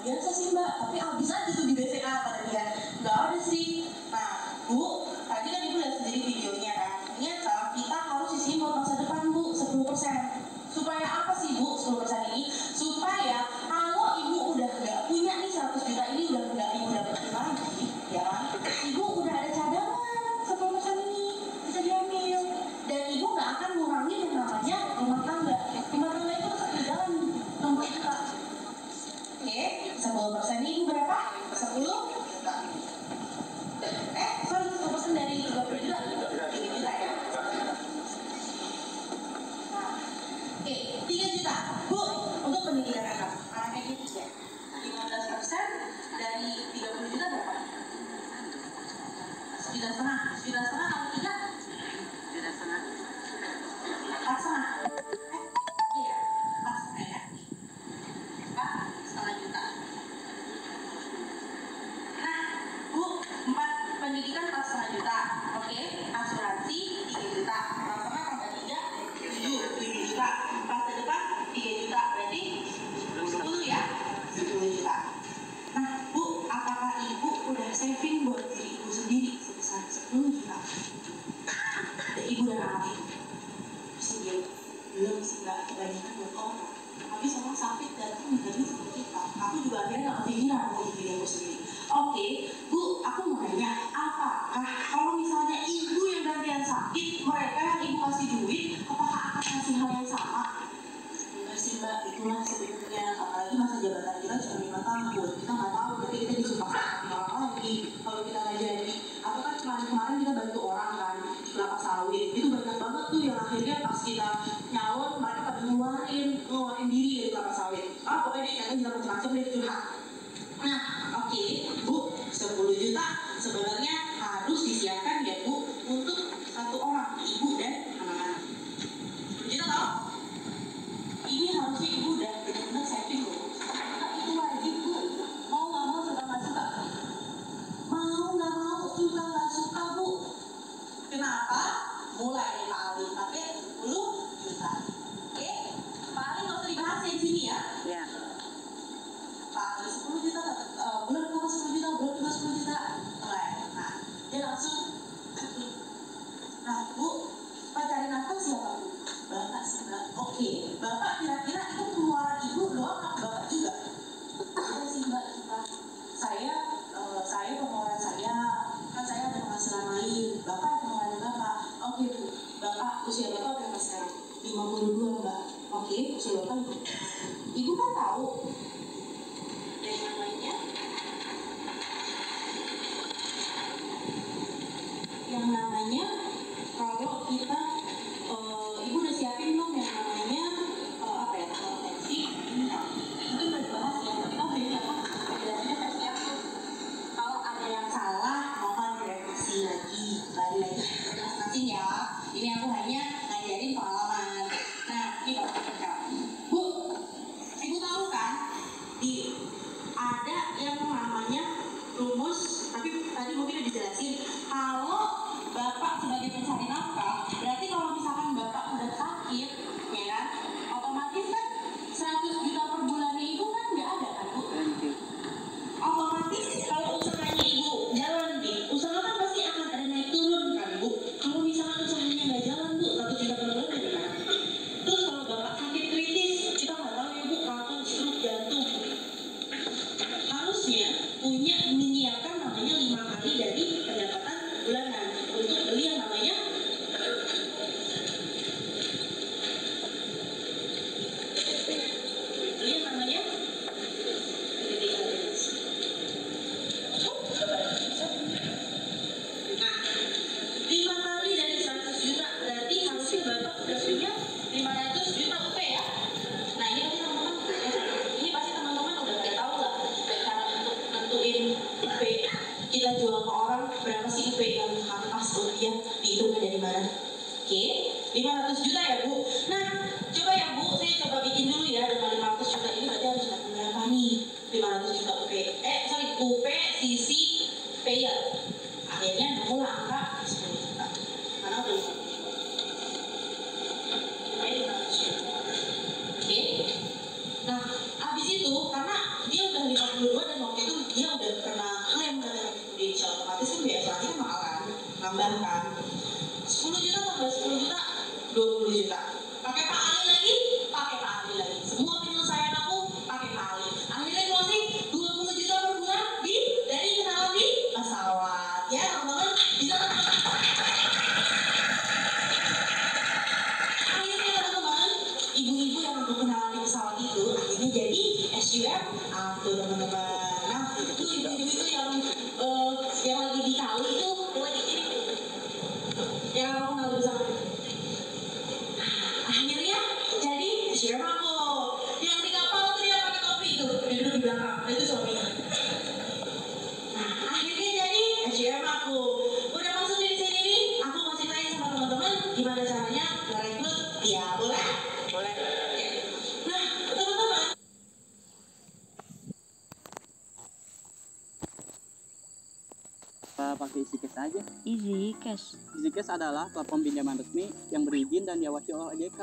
biasa sih mbak, tapi habis aja tuh di BCA pada dia. Nggak ada sih. Nah bu, tadi kan ibu lihat sendiri videonya kan. Ternyata kita harus sisihin buat masa depan bu 10%. Supaya apa sih bu 10% ini? Supaya kalau ibu udah nggak punya nih 100 juta ini, udah nggak ibu dapetin lagi, ya kan? Ibu udah ada cadangan 10% ini bisa diambil, dan ibu nggak akan ngurangin yang namanya rumah tangga. Rumah tangga itu tetap berjalan 60 juta. Oke, 10% ini berapa? 10 juta. Sorry, 10% dari 30 juta. 3 juta ya. Oke, 3 juta. Bu, untuk pendidikan anak. Anaknya ini 3. 15% dari 30 juta berapa? 1,5 juta. 1,5 juta kali 3? 1,5 juta. 4,5. Iya, 4,5 ya. 4,5 juta. Nah, bu, 4 pendidikan 4,5 juta. Oke, asuransi 3 juta. 4,5 tambah 3, 7 juta. Masa depan 3 juta. Berarti 10 ya? 10 juta. Nah, bu, apakah ibu udah saving buat diri ibu sendiri sebesar 10 juta? Ibu dan anak ibu. Terus dia belum sih nggak kebanyakan buat orang. Habis orang sakit datang menjadi seperti kita. Aku juga akhirnya nggak kepikiran untuk diri aku sendiri. Oke, bu, aku mau nanya, apakah kalau misalnya ibu yang gantian sakit, mereka yang ibu kasih duit, apakah akan kasih hal yang sama? Enggak sih mbak, itulah sebenarnya. Apalagi masa jabatan kita cuma 5 tahun, kita nggak tahu nanti kita disumpah sama orang lagi. Kalau kita nggak jadi, aku kan kemarin kita bantu orang kan di kelapa sawit, itu banyak banget tuh yang akhirnya pas kita nyalon mereka pada ngeluarin diri dari kelapa sawit. Pokoknya dia nyalon juga macam-macam deh curhat. Nah, oke, bu, 10 juta sebenarnya harus disiapkan ya bu untuk satu orang, ibu dan anak-anak. 10 juta tau? Ini harusnya ibu udah benar-benar saving loh. Itu wajib bu, mau nggak mau, suka nggak suka. Mau nggak mau, suka nggak suka bu. Kenapa? Mulai paling pakai 10 juta. Oke, paling nggak usah dibahas ya di sini ya. Ya. Paling 10 juta, bulan juga 10 juta, bulan juga 10 juta. Mulai. Nah, dia langsung. Nah bu, pacarin apa siapa bu? Bapak sih mbak. Oke, bapak kira-kira itu pengeluaran ibu doang apa bapak juga? Iya sih mbak, kita. Saya pengeluaran saya, kan saya ada penghasilan lain. Bapak pengeluaran bapak. Oke bu, bapak usia bapak berapa sekarang? 52 mbak. Oke, usia bapak itu. Ibu kan tahu yang namanya kalau kita ibu udah siapin belum yang namanya apa ya, tensi itu udah dibahas ya, kita udah jelasinnya versi aku. Kalau ada yang salah mohon direvisi lagi, balik lagi masing-masing ya. Ini aku hanya ngajarin pengalaman. Nah, ini bapak kita bu, ibu tahu kan ada yang namanya rumus, tapi tadi mungkin udah dijelasin. Kalau bapak sebagai pencari nafkah, berarti kalau misalkan bapak udah sakit, ya kan, otomatis kan 100 juta per bulannya ibu kan nggak ada kan bu? Otomatis kalau usahanya ibu jalan nih, usaha kan pasti akan ada naik turun kan bu? Kalau misalkan usahanya nggak jalan bu, 100 juta per bulan gimana? Terus kalau bapak sakit kritis, kita nggak tahu ya bu, kanker, stroke, jantung. Harusnya punya menyiapkan namanya 5 kali dari pendapatan bulanan untuk beli yang namanya nah 5 kali dari 100 juta berarti harusnya bapak udah punya 500 juta UP ya. Nah ini pasti teman-teman udah kayak tahu lah cara untuk nentuin UP. Kita jual ke orang berapa sih UP yang pas untuk dia, dihitungnya dari mana? Oke, 500 juta ya bu. Nah coba ya bu, saya coba bikin dulu ya dengan 500 juta ini berarti harus dapat berapa nih? 500 juta UP, UP sisi payer. Akhirnya nemu lah angka 10 juta. Mana udah 500 juta? UP 500 juta. Oke. Nah, habis itu karena dia udah 500 duluan dan waktu itu dia udah pernah klaim katanya di Indonesia, otomatis kan biaya asuransi kan mahal kan, nambah kan 10 juta tambah 10 juta 20 juta. Pakai Pak Ali lagi, pakai Pak Ali lagi. Semua penyelesaian aku pakai Pak Ali. Akhirnya closing 20 juta per bulan dari kenalan di pesawat. Ya teman-teman bisa akhirnya teman-teman, ibu-ibu yang aku kenalan di pesawat itu akhirnya jadi SUM aku teman-teman. Nah itu ibu-ibu itu yang lagi di Kali itu yang lagi ini yang aku kenal bersama. Akhirnya jadi SUM aku yang di kapal tuh dia pakai topi itu dia duduk di belakang, itu suaminya. Nah akhirnya jadi SUM aku udah masuk di sini nih, aku mau ceritain sama teman-teman gimana caranya ngerekrut dia. Boleh? Boleh. Nah teman-teman, pakai EasyCash aja. EasyCash. EasyCash adalah platform pinjaman resmi yang berizin dan diawasi oleh OJK.